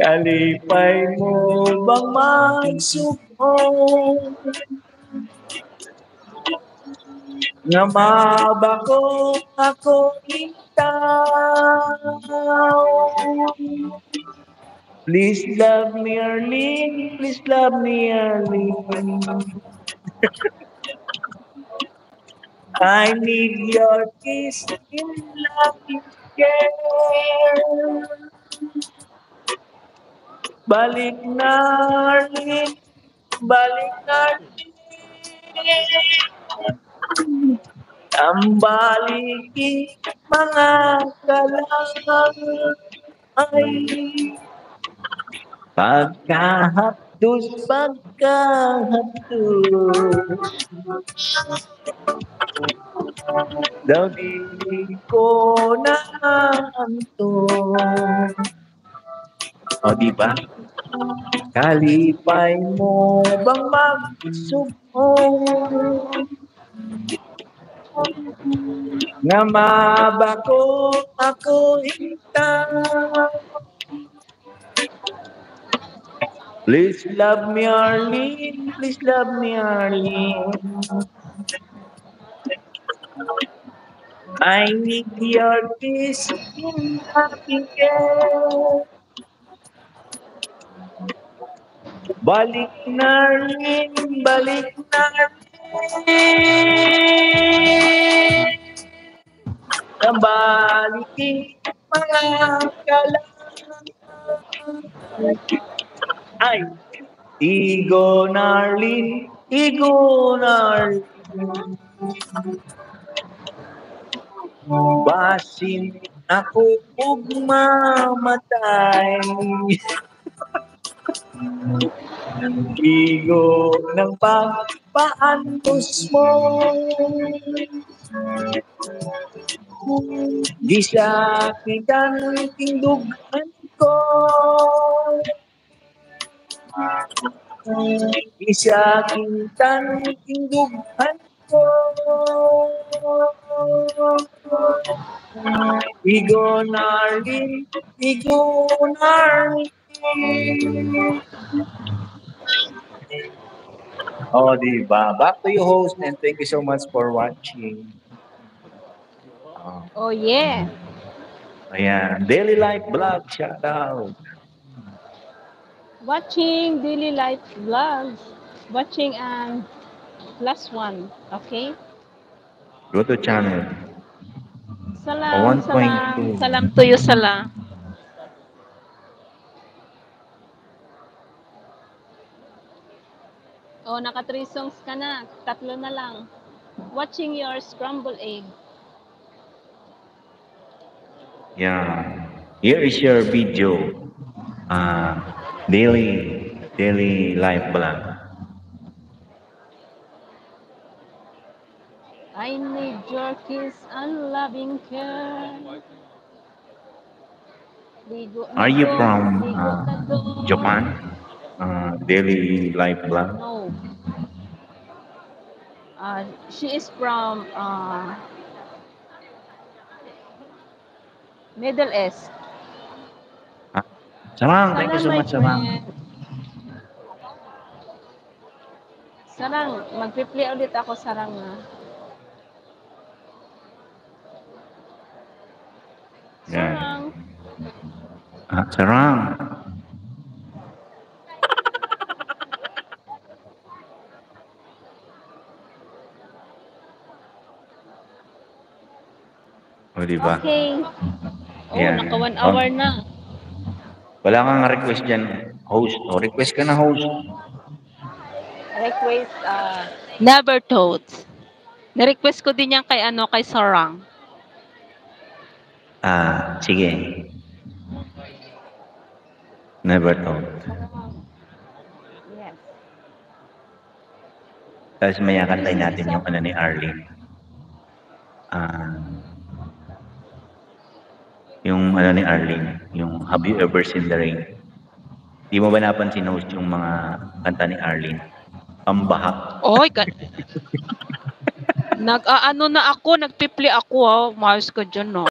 Kalipay mo bang magsukong nga mabako ako itaw. Please love me, Arlene. Please love me, Arlene. I need your kiss in loving care. Balik na, Arlene. Balik na, Arlene. Ang balikin mga kalamay. Pagkahapdos, daw di ko na antong. O, diba? Kalipay mo bang magsubong nga mabako ako itaw. Please love me, Arlene. Please love me, Arlene. I need your kiss in happy care. Balik na, Arlene. Balik na, Arlene. Ang balikin mga kalamay. Ay, Igo Narlin, Igo Narlin. Basin ako ug mamatay. Igo ng pagpaantos mo. Di sa kitan tindugan ko. Di sa kitan tindugan ko. Igo Narlin, Igo Narlin. Oh, diba? Back to you, host, and thank you so much for watching. Oh, yeah. Ayan. Daily Life Vlog, shout out. Watching Daily Life Vlogs. Watching +1. Okay? Go to channel. Salam, salam. Salam to you, salam. Oh, naka 3 songs ka na. 3 na lang. Watching your scrambled egg. Yeah. Here is your video. Daily Life Vlog. I need your kiss and loving care. Are you from Japan? Daily Life Vlog? No. She is from Middle East. Sarang, thank you so much, Sarang. Sarang, mag-play ulit ako, Sarang na. Sarang. Sarang. O, diba? Okay. Oh, naka 1 hour na. Wala kang request dyan, host. O, request ka na, host. Request, Never Thoughts. Na-request ko din yan kay Sarang. Sige. Never Thought. Yes. Tapos maya kantay natin yung ni Arlene. Yung ni Arlene, yung Have You Ever Seen the Rain? Di mo ba napansin, host, yung mga kanta ni Arlene? Pambahak. Oy, nag-ano na ako, nagpipli ako, Mars ko dyan, no?